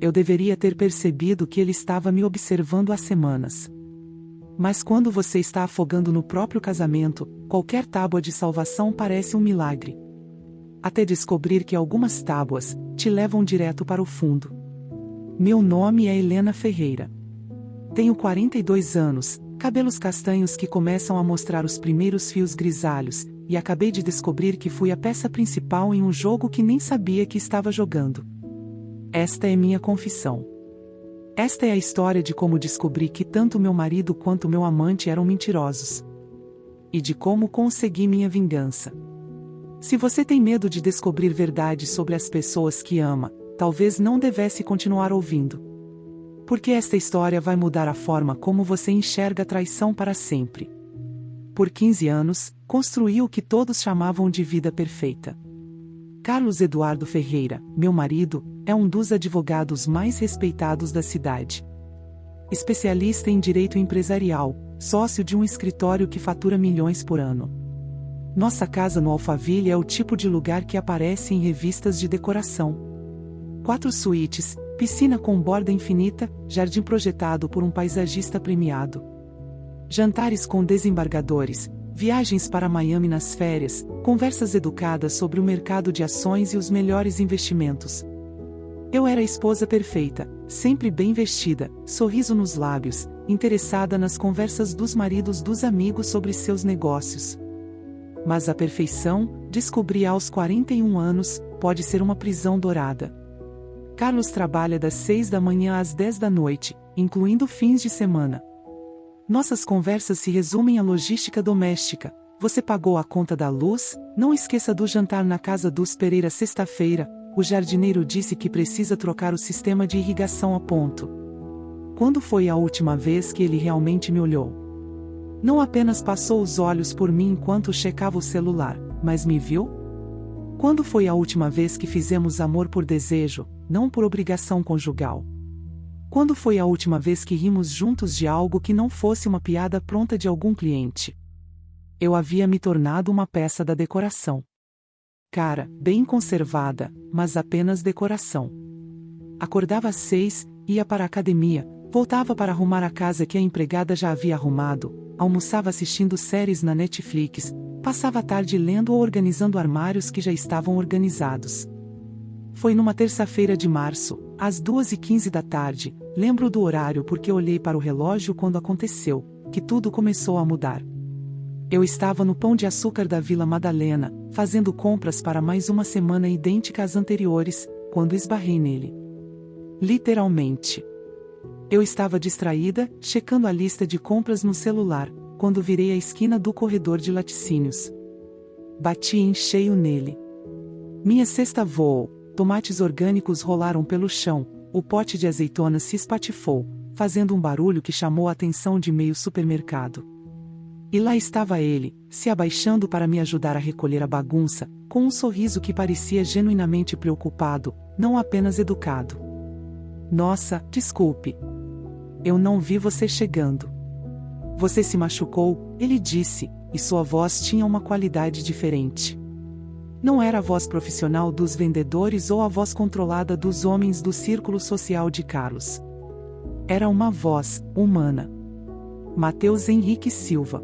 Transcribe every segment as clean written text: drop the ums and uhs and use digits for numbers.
Eu deveria ter percebido que ele estava me observando há semanas. Mas quando você está afogando no próprio casamento, qualquer tábua de salvação parece um milagre. Até descobrir que algumas tábuas te levam direto para o fundo. Meu nome é Helena Ferreira. Tenho 42 anos, cabelos castanhos que começam a mostrar os primeiros fios grisalhos, e acabei de descobrir que fui a peça principal em um jogo que nem sabia que estava jogando. Esta é minha confissão. Esta é a história de como descobri que tanto meu marido quanto meu amante eram mentirosos. E de como consegui minha vingança. Se você tem medo de descobrir verdades sobre as pessoas que ama, talvez não devesse continuar ouvindo. Porque esta história vai mudar a forma como você enxerga a traição para sempre. Por 15 anos, construí o que todos chamavam de vida perfeita. Carlos Eduardo Ferreira, meu marido, é um dos advogados mais respeitados da cidade. Especialista em direito empresarial, sócio de um escritório que fatura milhões por ano. Nossa casa no Alphaville é o tipo de lugar que aparece em revistas de decoração. 4 suítes, piscina com borda infinita, jardim projetado por um paisagista premiado. Jantares com desembargadores, viagens para Miami nas férias, conversas educadas sobre o mercado de ações e os melhores investimentos. Eu era a esposa perfeita, sempre bem vestida, sorriso nos lábios, interessada nas conversas dos maridos dos amigos sobre seus negócios. Mas a perfeição, descobri aos 41 anos, pode ser uma prisão dourada. Carlos trabalha das 6 da manhã às 10 da noite, incluindo fins de semana. Nossas conversas se resumem à logística doméstica. Você pagou a conta da luz? Não esqueça do jantar na casa dos Pereira sexta-feira. O jardineiro disse que precisa trocar o sistema de irrigação a ponto. Quando foi a última vez que ele realmente me olhou? Não apenas passou os olhos por mim enquanto checava o celular, mas me viu? Quando foi a última vez que fizemos amor por desejo, não por obrigação conjugal? Quando foi a última vez que rimos juntos de algo que não fosse uma piada pronta de algum cliente? Eu havia me tornado uma peça da decoração. Cara, bem conservada, mas apenas decoração. Acordava às 6, ia para a academia, voltava para arrumar a casa que a empregada já havia arrumado, almoçava assistindo séries na Netflix, passava a tarde lendo ou organizando armários que já estavam organizados. Foi numa terça-feira de março, às 2h15 da tarde, lembro do horário porque olhei para o relógio quando aconteceu, que tudo começou a mudar. Eu estava no Pão de Açúcar da Vila Madalena, fazendo compras para mais uma semana idêntica às anteriores, quando esbarrei nele. Literalmente. Eu estava distraída, checando a lista de compras no celular, quando virei a esquina do corredor de laticínios. Bati em cheio nele. Minha cesta voou, tomates orgânicos rolaram pelo chão, o pote de azeitonas se espatifou, fazendo um barulho que chamou a atenção de meio supermercado. E lá estava ele, se abaixando para me ajudar a recolher a bagunça, com um sorriso que parecia genuinamente preocupado, não apenas educado. Nossa, desculpe. Eu não vi você chegando. Você se machucou, ele disse, e sua voz tinha uma qualidade diferente. Não era a voz profissional dos vendedores ou a voz controlada dos homens do círculo social de Carlos. Era uma voz humana. Matheus Henrique Silva.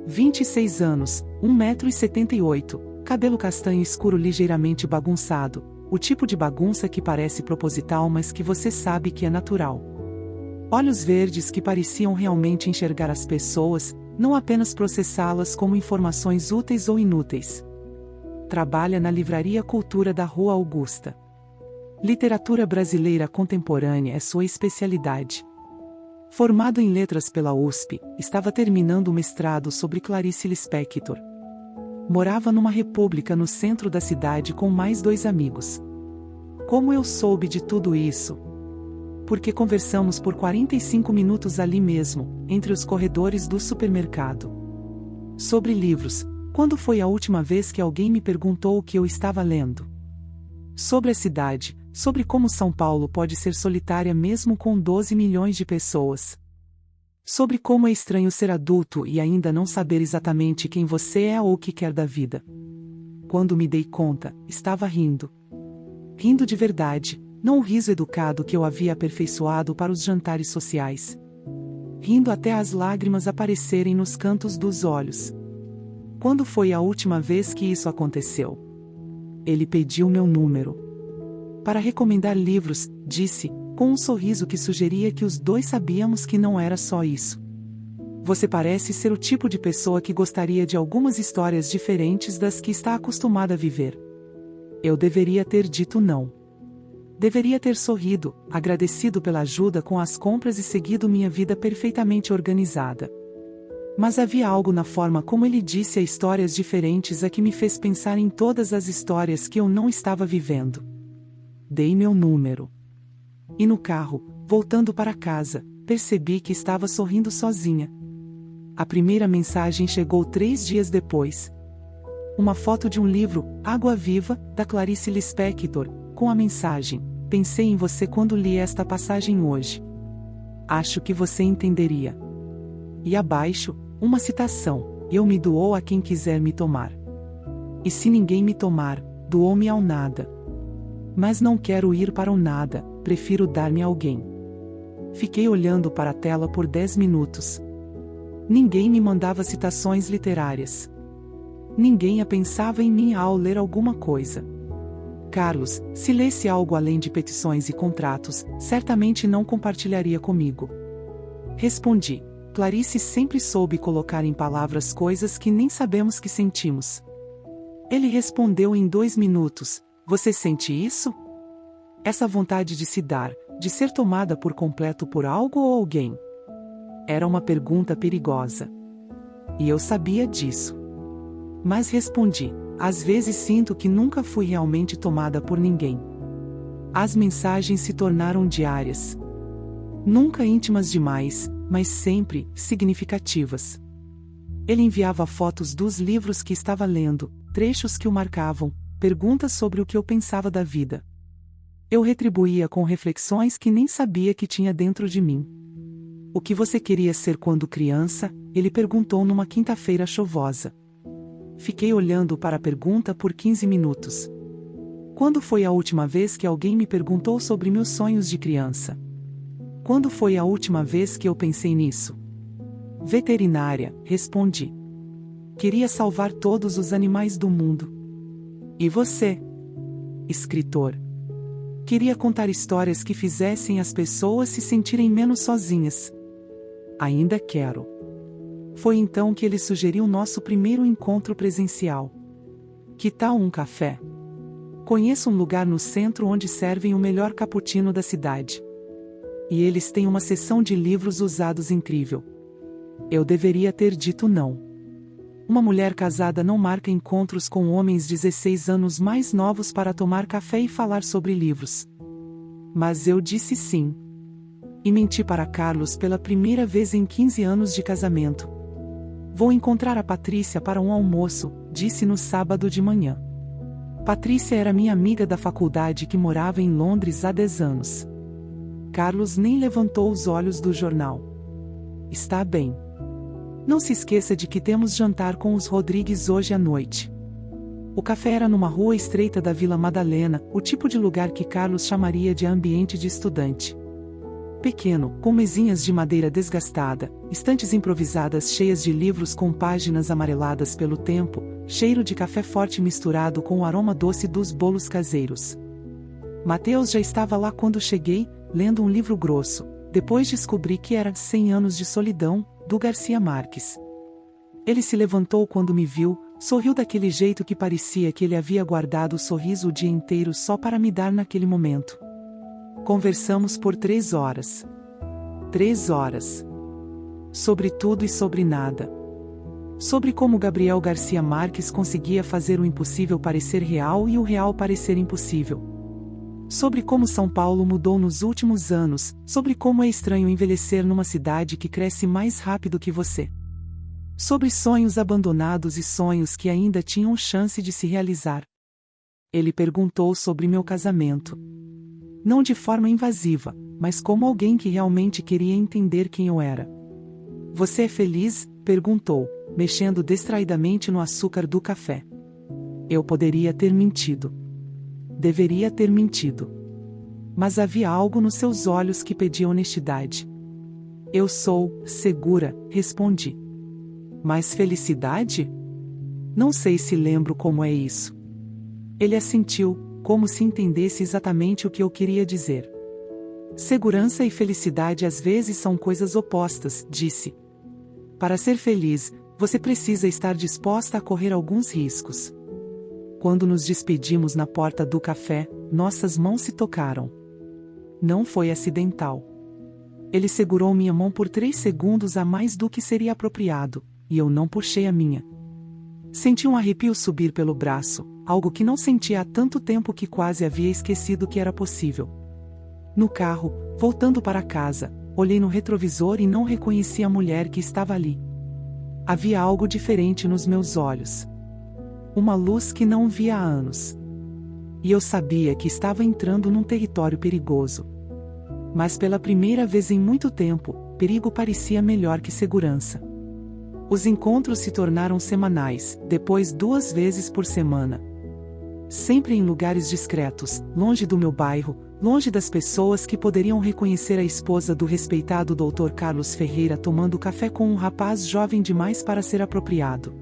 26 anos, 1,78 m, cabelo castanho escuro ligeiramente bagunçado, o tipo de bagunça que parece proposital mas que você sabe que é natural. Olhos verdes que pareciam realmente enxergar as pessoas, não apenas processá-las como informações úteis ou inúteis. Trabalha na Livraria Cultura da Rua Augusta. Literatura brasileira contemporânea é sua especialidade. Formado em letras pela USP, estava terminando o mestrado sobre Clarice Lispector. Morava numa república no centro da cidade com mais 2 amigos. Como eu soube de tudo isso? Porque conversamos por 45 minutos ali mesmo, entre os corredores do supermercado. Sobre livros, quando foi a última vez que alguém me perguntou o que eu estava lendo? Sobre a cidade, sobre como São Paulo pode ser solitária mesmo com 12 milhões de pessoas. Sobre como é estranho ser adulto e ainda não saber exatamente quem você é ou o que quer da vida. Quando me dei conta, estava rindo. Rindo de verdade, Não o riso educado que eu havia aperfeiçoado para os jantares sociais. Rindo até as lágrimas aparecerem nos cantos dos olhos. Quando foi a última vez que isso aconteceu? Ele pediu meu número. Para recomendar livros, disse, com um sorriso que sugeria que os dois sabíamos que não era só isso. Você parece ser o tipo de pessoa que gostaria de algumas histórias diferentes das que está acostumada a viver. Eu deveria ter dito não. Deveria ter sorrido, agradecido pela ajuda com as compras e seguido minha vida perfeitamente organizada. Mas havia algo na forma como ele disse histórias diferentes a que me fez pensar em todas as histórias que eu não estava vivendo. Dei meu número. E no carro, voltando para casa, percebi que estava sorrindo sozinha. A primeira mensagem chegou 3 dias depois. Uma foto de um livro, Água Viva, da Clarice Lispector, com a mensagem: pensei em você quando li esta passagem hoje. Acho que você entenderia. E abaixo, uma citação: eu me doou a quem quiser me tomar. E se ninguém me tomar, doou-me ao nada. Mas não quero ir para o nada, prefiro dar-me a alguém. Fiquei olhando para a tela por 10 minutos. Ninguém me mandava citações literárias. Ninguém a pensava em mim ao ler alguma coisa. Carlos, se lesse algo além de petições e contratos, certamente não compartilharia comigo. Respondi: Clarice sempre soube colocar em palavras coisas que nem sabemos que sentimos. Ele respondeu em 2 minutos: você sente isso? Essa vontade de se dar, de ser tomada por completo por algo ou alguém? Era uma pergunta perigosa. E eu sabia disso. Mas respondi: às vezes sinto que nunca fui realmente tomada por ninguém. As mensagens se tornaram diárias. Nunca íntimas demais, mas sempre significativas. Ele enviava fotos dos livros que estava lendo, trechos que o marcavam, perguntas sobre o que eu pensava da vida. Eu retribuía com reflexões que nem sabia que tinha dentro de mim. O que você queria ser quando criança? Ele perguntou numa quinta-feira chuvosa. Fiquei olhando para a pergunta por 15 minutos. Quando foi a última vez que alguém me perguntou sobre meus sonhos de criança? Quando foi a última vez que eu pensei nisso? Veterinária, respondi. Queria salvar todos os animais do mundo. E você? Escritor. Queria contar histórias que fizessem as pessoas se sentirem menos sozinhas. Ainda quero. Foi então que ele sugeriu nosso primeiro encontro presencial. Que tal um café? Conheço um lugar no centro onde servem o melhor cappuccino da cidade. E eles têm uma seção de livros usados incrível. Eu deveria ter dito não. Uma mulher casada não marca encontros com homens 16 anos mais novos para tomar café e falar sobre livros. Mas eu disse sim. E menti para Carlos pela primeira vez em 15 anos de casamento. Vou encontrar a Patrícia para um almoço, disse no sábado de manhã. Patrícia era minha amiga da faculdade que morava em Londres há 10 anos. Carlos nem levantou os olhos do jornal. Está bem. Não se esqueça de que temos jantar com os Rodrigues hoje à noite. O café era numa rua estreita da Vila Madalena, o tipo de lugar que Carlos chamaria de ambiente de estudante. Pequeno, com mesinhas de madeira desgastada, estantes improvisadas cheias de livros com páginas amareladas pelo tempo, cheiro de café forte misturado com o aroma doce dos bolos caseiros. Mateus já estava lá quando cheguei, lendo um livro grosso. Depois descobri que era 100 anos de solidão, do Garcia Marques. Ele se levantou quando me viu, sorriu daquele jeito que parecia que ele havia guardado o sorriso o dia inteiro só para me dar naquele momento. Conversamos por 3 horas. 3 horas. Sobre tudo e sobre nada. Sobre como Gabriel Garcia Marques conseguia fazer o impossível parecer real e o real parecer impossível. Sobre como São Paulo mudou nos últimos anos, sobre como é estranho envelhecer numa cidade que cresce mais rápido que você. Sobre sonhos abandonados e sonhos que ainda tinham chance de se realizar. Ele perguntou sobre meu casamento. Não de forma invasiva, mas como alguém que realmente queria entender quem eu era. Você é feliz? Perguntou, mexendo distraidamente no açúcar do café. Eu poderia ter mentido. Deveria ter mentido. mas havia algo nos seus olhos que pedia honestidade. Eu sou segura, respondi. Mas felicidade? Não sei se lembro como é isso. Ele assentiu, como se entendesse exatamente o que eu queria dizer. Segurança e felicidade às vezes são coisas opostas, disse. Para ser feliz, você precisa estar disposta a correr alguns riscos. Quando nos despedimos na porta do café, nossas mãos se tocaram. Não foi acidental. Ele segurou minha mão por 3 segundos a mais do que seria apropriado, e eu não puxei a minha. Senti um arrepio subir pelo braço, algo que não sentia há tanto tempo que quase havia esquecido que era possível. No carro, voltando para casa, olhei no retrovisor e não reconheci a mulher que estava ali. Havia algo diferente nos meus olhos. Uma luz que não via há anos. E eu sabia que estava entrando num território perigoso. Mas pela primeira vez em muito tempo, perigo parecia melhor que segurança. Os encontros se tornaram semanais, depois 2 vezes por semana. Sempre em lugares discretos, longe do meu bairro, longe das pessoas que poderiam reconhecer a esposa do respeitado Dr. Carlos Ferreira tomando café com um rapaz jovem demais para ser apropriado.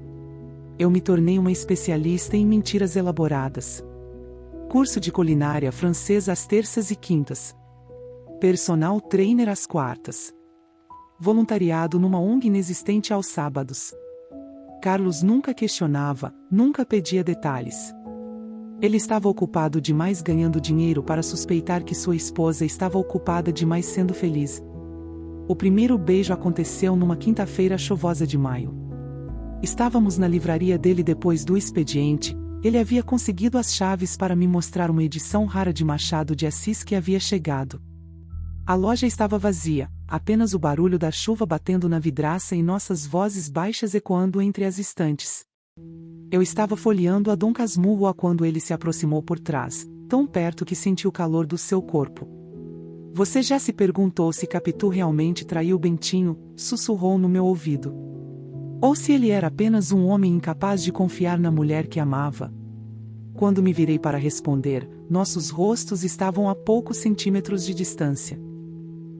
Eu me tornei uma especialista em mentiras elaboradas. Curso de culinária francesa às terças e quintas. Personal trainer às quartas. Voluntariado numa ONG inexistente aos sábados. Carlos nunca questionava, nunca pedia detalhes. Ele estava ocupado demais ganhando dinheiro para suspeitar que sua esposa estava ocupada demais sendo feliz. O primeiro beijo aconteceu numa quinta-feira chuvosa de maio. Estávamos na livraria dele depois do expediente. Ele havia conseguido as chaves para me mostrar uma edição rara de Machado de Assis que havia chegado. A loja estava vazia, apenas o barulho da chuva batendo na vidraça e nossas vozes baixas ecoando entre as estantes. Eu estava folheando a Dom Casmurro quando ele se aproximou por trás, tão perto que senti o calor do seu corpo. Você já se perguntou se Capitu realmente traiu Bentinho? Sussurrou no meu ouvido. Ou se ele era apenas um homem incapaz de confiar na mulher que amava? Quando me virei para responder, nossos rostos estavam a poucos centímetros de distância.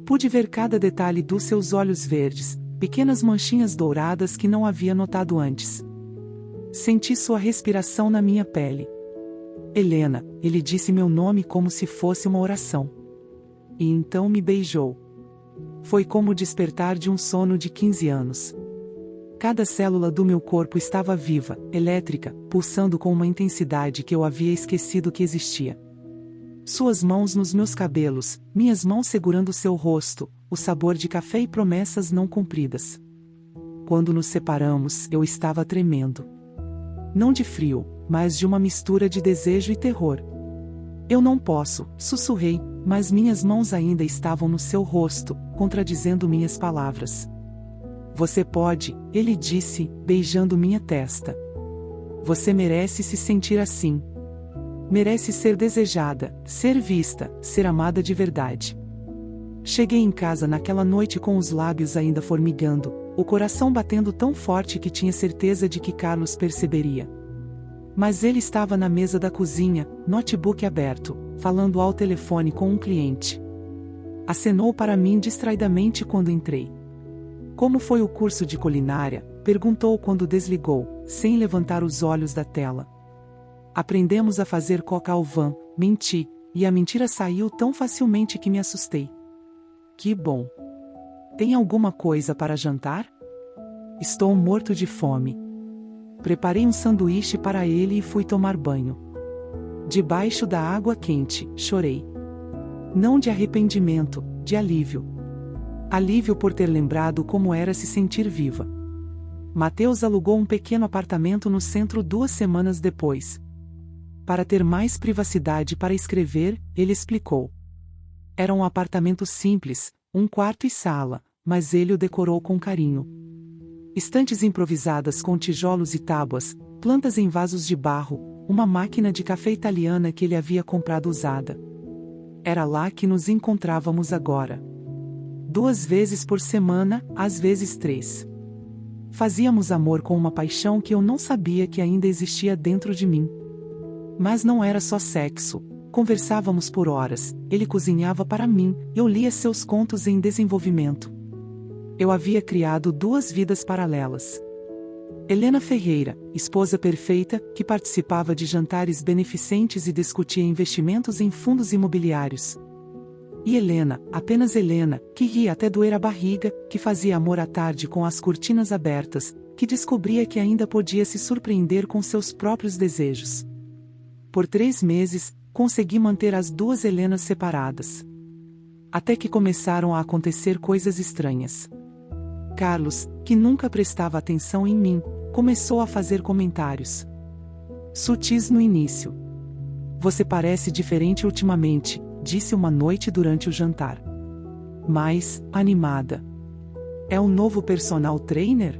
Pude ver cada detalhe dos seus olhos verdes, pequenas manchinhas douradas que não havia notado antes. Senti sua respiração na minha pele. Helena, ele disse meu nome como se fosse uma oração. E então me beijou. Foi como o despertar de um sono de 15 anos. Cada célula do meu corpo estava viva, elétrica, pulsando com uma intensidade que eu havia esquecido que existia. Suas mãos nos meus cabelos, minhas mãos segurando seu rosto, o sabor de café e promessas não cumpridas. Quando nos separamos, eu estava tremendo. Não de frio, mas de uma mistura de desejo e terror. Eu não posso, sussurrei, mas minhas mãos ainda estavam no seu rosto, contradizendo minhas palavras. Você pode, ele disse, beijando minha testa. Você merece se sentir assim. Merece ser desejada, ser vista, ser amada de verdade. Cheguei em casa naquela noite com os lábios ainda formigando, o coração batendo tão forte que tinha certeza de que Carlos perceberia. Mas ele estava na mesa da cozinha, notebook aberto, falando ao telefone com um cliente. Acenou para mim distraidamente quando entrei. Como foi o curso de culinária? Perguntou quando desligou, sem levantar os olhos da tela. Aprendemos a fazer coca au vin, menti, e a mentira saiu tão facilmente que me assustei. Que bom! Tem alguma coisa para jantar? Estou morto de fome. Preparei um sanduíche para ele e fui tomar banho. Debaixo da água quente, chorei. Não de arrependimento, de alívio. Alívio por ter lembrado como era se sentir viva. Mateus alugou um pequeno apartamento no centro 2 semanas depois. Para ter mais privacidade para escrever, ele explicou. Era um apartamento simples, um quarto e sala, mas ele o decorou com carinho. Estantes improvisadas com tijolos e tábuas, plantas em vasos de barro, uma máquina de café italiana que ele havia comprado usada. Era lá que nos encontrávamos agora. 2 vezes por semana, às vezes 3. Fazíamos amor com uma paixão que eu não sabia que ainda existia dentro de mim. Mas não era só sexo, Conversávamos por horas, ele cozinhava para mim, eu lia seus contos em desenvolvimento. Eu havia criado 2 vidas paralelas. Helena Ferreira, esposa perfeita, que participava de jantares beneficentes e discutia investimentos em fundos imobiliários. E Helena, apenas Helena, que ria até doer a barriga, que fazia amor à tarde com as cortinas abertas, que descobria que ainda podia se surpreender com seus próprios desejos. Por 3 meses, consegui manter as 2 Helenas separadas. Até que começaram a acontecer coisas estranhas. Carlos, que nunca prestava atenção em mim, começou a fazer comentários sutis no início. Você parece diferente ultimamente, disse uma noite durante o jantar. Mais animada. É um novo personal trainer?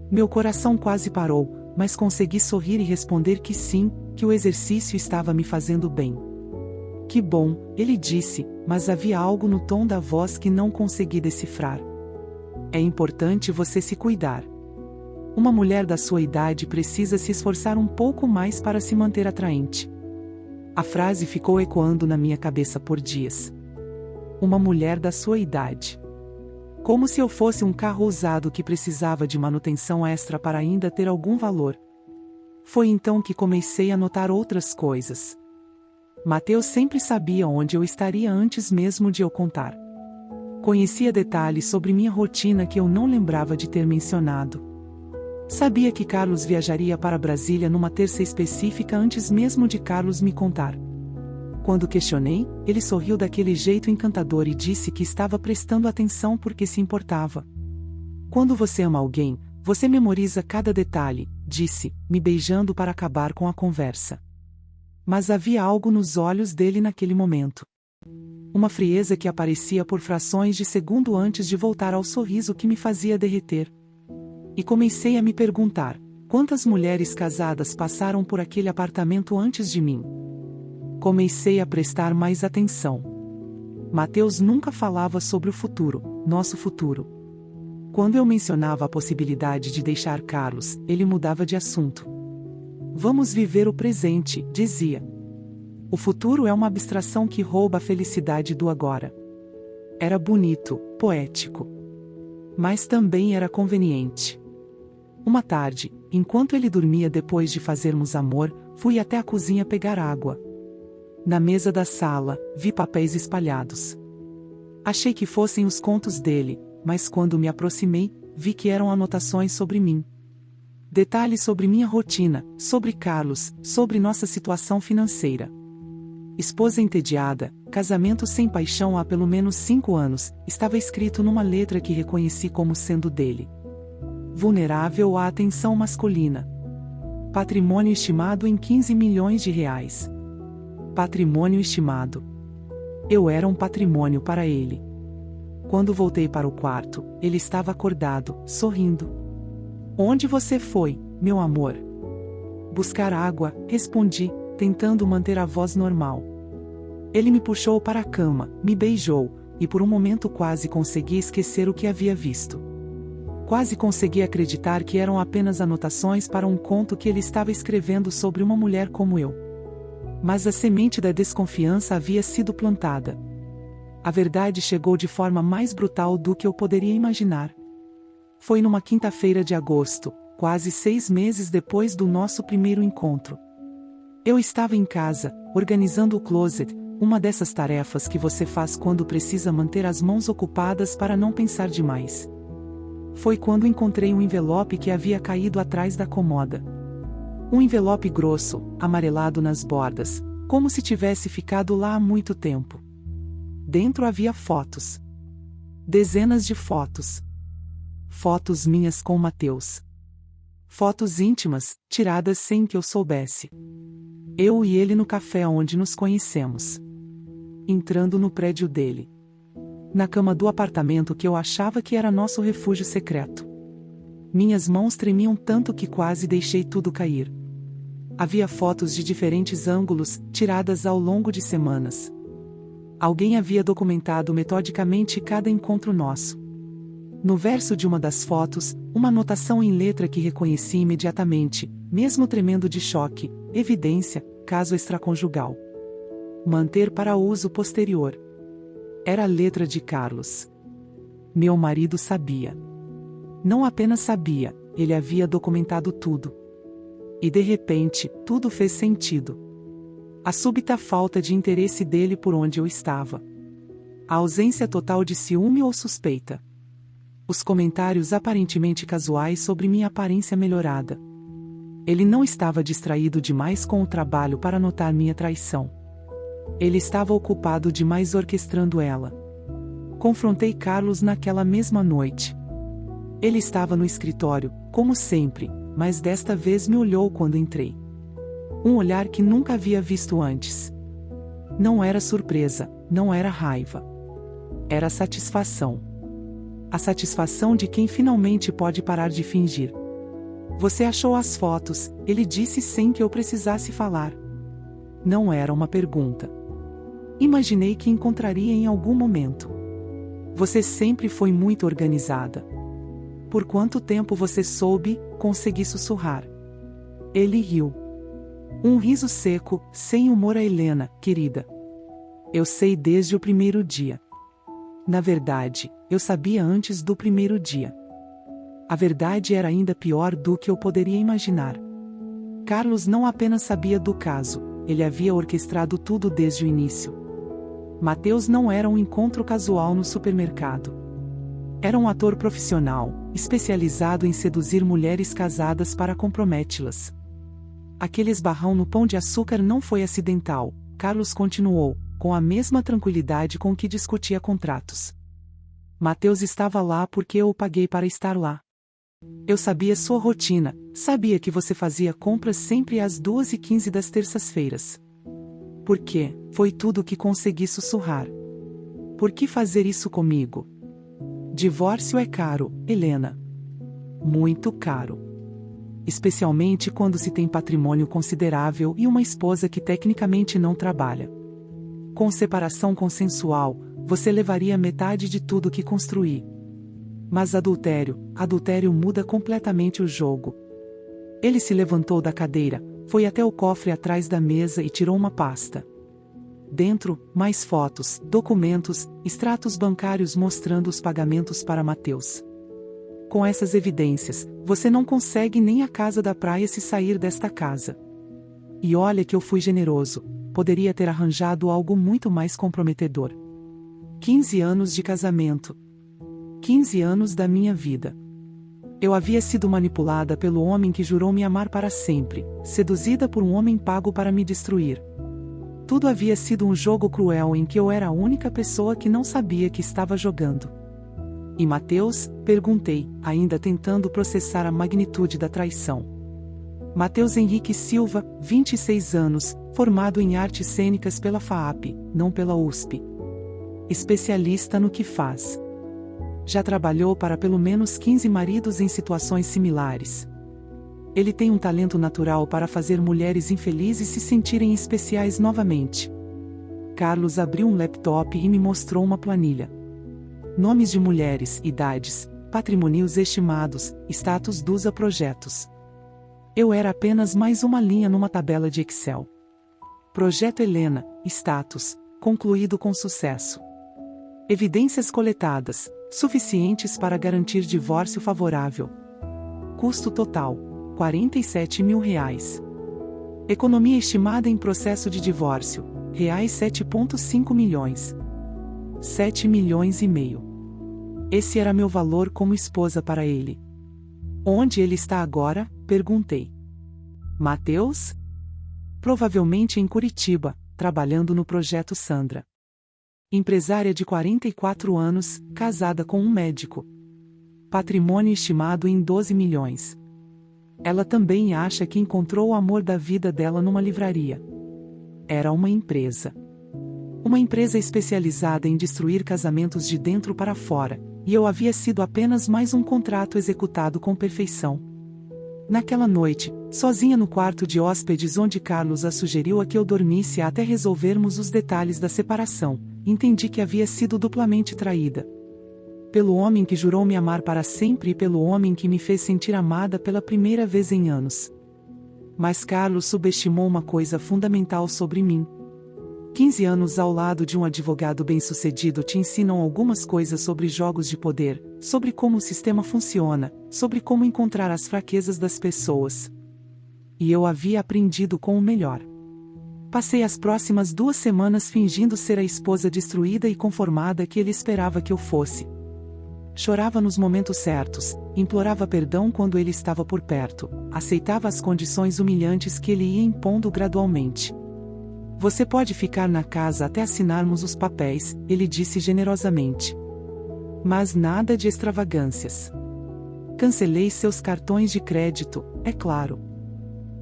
Meu coração quase parou, mas consegui sorrir e responder que sim, que o exercício estava me fazendo bem. Que bom, ele disse, mas havia algo no tom da voz que não consegui decifrar. É importante você se cuidar. Uma mulher da sua idade precisa se esforçar um pouco mais para se manter atraente. A frase ficou ecoando na minha cabeça por dias. Uma mulher da sua idade. Como se eu fosse um carro usado que precisava de manutenção extra para ainda ter algum valor. Foi então que comecei a notar outras coisas. Mateus sempre sabia onde eu estaria antes mesmo de eu contar. Conhecia detalhes sobre minha rotina que eu não lembrava de ter mencionado. Sabia que Carlos viajaria para Brasília numa terça específica antes mesmo de Carlos me contar. Quando questionei, ele sorriu daquele jeito encantador e disse que estava prestando atenção porque se importava. Quando você ama alguém, você memoriza cada detalhe, disse, me beijando para acabar com a conversa. Mas havia algo nos olhos dele naquele momento. Uma frieza que aparecia por frações de segundo antes de voltar ao sorriso que me fazia derreter. E comecei a me perguntar, quantas mulheres casadas passaram por aquele apartamento antes de mim? Comecei a prestar mais atenção. Mateus nunca falava sobre o futuro, nosso futuro. Quando eu mencionava a possibilidade de deixar Carlos, ele mudava de assunto. Vamos viver o presente, dizia. O futuro é uma abstração que rouba a felicidade do agora. Era bonito, poético. Mas também era conveniente. Uma tarde, enquanto ele dormia depois de fazermos amor, fui até a cozinha pegar água. Na mesa da sala, vi papéis espalhados. Achei que fossem os contos dele, mas quando me aproximei, vi que eram anotações sobre mim. Detalhes sobre minha rotina, sobre Carlos, sobre nossa situação financeira. Esposa entediada, casamento sem paixão há pelo menos 5 anos, estava escrito numa letra que reconheci como sendo dele. Vulnerável à atenção masculina. Patrimônio estimado em 15 milhões de reais. Patrimônio estimado. Eu era um patrimônio para ele. Quando voltei para o quarto, ele estava acordado, sorrindo. Onde você foi, meu amor? Buscar água, respondi, tentando manter a voz normal. Ele me puxou para a cama, me beijou, e por um momento quase consegui esquecer o que havia visto. Quase consegui acreditar que eram apenas anotações para um conto que ele estava escrevendo sobre uma mulher como eu. Mas a semente da desconfiança havia sido plantada. A verdade chegou de forma mais brutal do que eu poderia imaginar. Foi numa quinta-feira de agosto, quase 6 meses depois do nosso primeiro encontro. Eu estava em casa, organizando o closet, uma dessas tarefas que você faz quando precisa manter as mãos ocupadas para não pensar demais. Foi quando encontrei um envelope que havia caído atrás da cômoda. Um envelope grosso, amarelado nas bordas, como se tivesse ficado lá há muito tempo. Dentro havia fotos. Dezenas de fotos. Fotos minhas com Mateus. Fotos íntimas, tiradas sem que eu soubesse. Eu e ele no café onde nos conhecemos. Entrando no prédio dele. Na cama do apartamento que eu achava que era nosso refúgio secreto. Minhas mãos tremiam tanto que quase deixei tudo cair. Havia fotos de diferentes ângulos, tiradas ao longo de semanas. Alguém havia documentado metodicamente cada encontro nosso. No verso de uma das fotos, uma anotação em letra que reconheci imediatamente, mesmo tremendo de choque: evidência, caso extraconjugal. Manter para uso posterior. Era a letra de Carlos. Meu marido sabia. Não apenas sabia, ele havia documentado tudo. E de repente, tudo fez sentido. A súbita falta de interesse dele por onde eu estava. A ausência total de ciúme ou suspeita. Os comentários aparentemente casuais sobre minha aparência melhorada. Ele não estava distraído demais com o trabalho para notar minha traição. Ele estava ocupado demais orquestrando ela. Confrontei Carlos naquela mesma noite. Ele estava no escritório, como sempre, mas desta vez me olhou quando entrei. Um olhar que nunca havia visto antes. Não era surpresa, não era raiva. Era satisfação. A satisfação de quem finalmente pode parar de fingir. Você achou as fotos, ele disse sem que eu precisasse falar. Não era uma pergunta. Imaginei que encontraria em algum momento. Você sempre foi muito organizada. Por quanto tempo você soube? Consegui sussurrar. Ele riu. Um riso seco, sem humor a Helena, querida. Eu sei desde o primeiro dia. Na verdade, eu sabia antes do primeiro dia. A verdade era ainda pior do que eu poderia imaginar. Carlos não apenas sabia do caso, ele havia orquestrado tudo desde o início. Mateus não era um encontro casual no supermercado. Era um ator profissional, especializado em seduzir mulheres casadas para comprometi-las. Aquele esbarrão no pão de açúcar não foi acidental, Carlos continuou, com a mesma tranquilidade com que discutia contratos. Mateus estava lá porque eu o paguei para estar lá. Eu sabia sua rotina, sabia que você fazia compras sempre às 2h15 das terças-feiras. Por quê? Foi tudo o que consegui sussurrar. Por que fazer isso comigo? Divórcio é caro, Helena. Muito caro. Especialmente quando se tem patrimônio considerável e uma esposa que tecnicamente não trabalha. Com separação consensual, você levaria metade de tudo que construí. Mas adultério muda completamente o jogo. Ele se levantou da cadeira, foi até o cofre atrás da mesa e tirou uma pasta. Dentro, mais fotos, documentos, extratos bancários mostrando os pagamentos para Mateus. Com essas evidências, você não consegue nem a casa da praia se sair desta casa. E olha que eu fui generoso, poderia ter arranjado algo muito mais comprometedor. 15 anos de casamento. 15 anos da minha vida. Eu havia sido manipulada pelo homem que jurou me amar para sempre, seduzida por um homem pago para me destruir. Tudo havia sido um jogo cruel em que eu era a única pessoa que não sabia que estava jogando. E Mateus? Perguntei, ainda tentando processar a magnitude da traição. Mateus Henrique Silva, 26 anos, formado em artes cênicas pela FAAP, não pela USP. Especialista no que faz. Já trabalhou para pelo menos 15 maridos em situações similares. Ele tem um talento natural para fazer mulheres infelizes se sentirem especiais novamente. Carlos abriu um laptop e me mostrou uma planilha. Nomes de mulheres, idades, patrimônios estimados, status dos projetos. Eu era apenas mais uma linha numa tabela de Excel. Projeto Helena, status, concluído com sucesso. Evidências coletadas, suficientes para garantir divórcio favorável. Custo total, R$47 mil. Economia estimada em processo de divórcio, reais 7,5 milhões. 7 milhões e meio. Esse era meu valor como esposa para ele. Onde ele está agora? Perguntei. Mateus? Provavelmente em Curitiba, trabalhando no projeto Sandra. Empresária de 44 anos, casada com um médico. Patrimônio estimado em 12 milhões. Ela também acha que encontrou o amor da vida dela numa livraria. Era uma empresa. Uma empresa especializada em destruir casamentos de dentro para fora, e eu havia sido apenas mais um contrato executado com perfeição. Naquela noite, sozinha no quarto de hóspedes onde Carlos a sugeriu a que eu dormisse até resolvermos os detalhes da separação, entendi que havia sido duplamente traída. Pelo homem que jurou me amar para sempre e pelo homem que me fez sentir amada pela primeira vez em anos. Mas Carlos subestimou uma coisa fundamental sobre mim. 15 anos ao lado de um advogado bem-sucedido te ensinam algumas coisas sobre jogos de poder, sobre como o sistema funciona, sobre como encontrar as fraquezas das pessoas. E eu havia aprendido com o melhor. Passei as próximas 2 semanas fingindo ser a esposa destruída e conformada que ele esperava que eu fosse. Chorava nos momentos certos, implorava perdão quando ele estava por perto, aceitava as condições humilhantes que ele ia impondo gradualmente. Você pode ficar na casa até assinarmos os papéis, ele disse generosamente. Mas nada de extravagâncias. Cancelei seus cartões de crédito, é claro.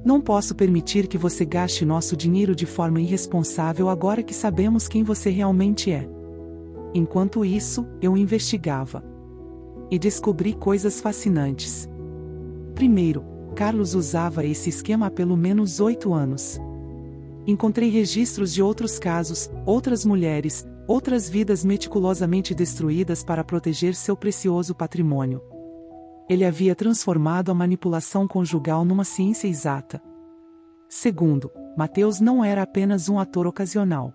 Não posso permitir que você gaste nosso dinheiro de forma irresponsável agora que sabemos quem você realmente é. Enquanto isso, eu investigava. E descobri coisas fascinantes. Primeiro, Carlos usava esse esquema há pelo menos 8 anos. Encontrei registros de outros casos, outras mulheres, outras vidas meticulosamente destruídas para proteger seu precioso patrimônio. Ele havia transformado a manipulação conjugal numa ciência exata. Segundo, Mateus não era apenas um ator ocasional.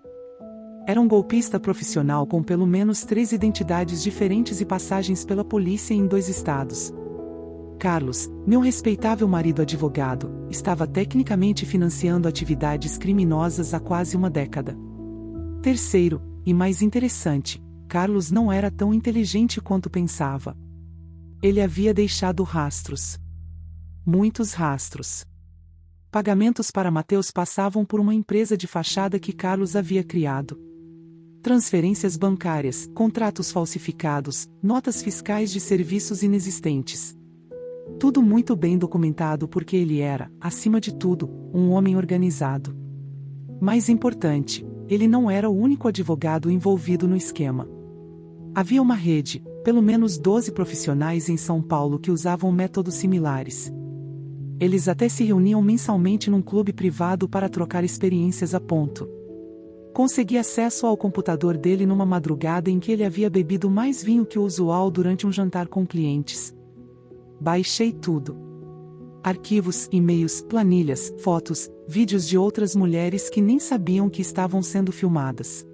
Era um golpista profissional com pelo menos 3 identidades diferentes e passagens pela polícia em 2 estados. Carlos, meu respeitável marido advogado, estava tecnicamente financiando atividades criminosas há quase uma década. Terceiro, e mais interessante, Carlos não era tão inteligente quanto pensava. Ele havia deixado rastros. Muitos rastros. Pagamentos para Mateus passavam por uma empresa de fachada que Carlos havia criado. Transferências bancárias, contratos falsificados, notas fiscais de serviços inexistentes. Tudo muito bem documentado porque ele era, acima de tudo, um homem organizado. Mais importante, ele não era o único advogado envolvido no esquema. Havia uma rede, pelo menos 12 profissionais em São Paulo que usavam métodos similares. Eles até se reuniam mensalmente num clube privado para trocar experiências a ponto. Consegui acesso ao computador dele numa madrugada em que ele havia bebido mais vinho que o usual durante um jantar com clientes. Baixei tudo. Arquivos, e-mails, planilhas, fotos, vídeos de outras mulheres que nem sabiam que estavam sendo filmadas.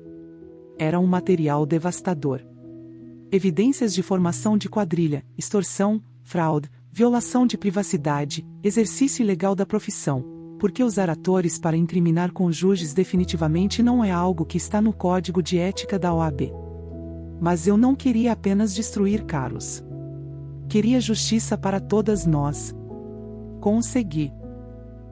Era um material devastador. Evidências de formação de quadrilha, extorsão, fraude, violação de privacidade, exercício ilegal da profissão, porque usar atores para incriminar cônjuges definitivamente não é algo que está no código de ética da OAB. Mas eu não queria apenas destruir Carlos. Queria justiça para todas nós. Consegui.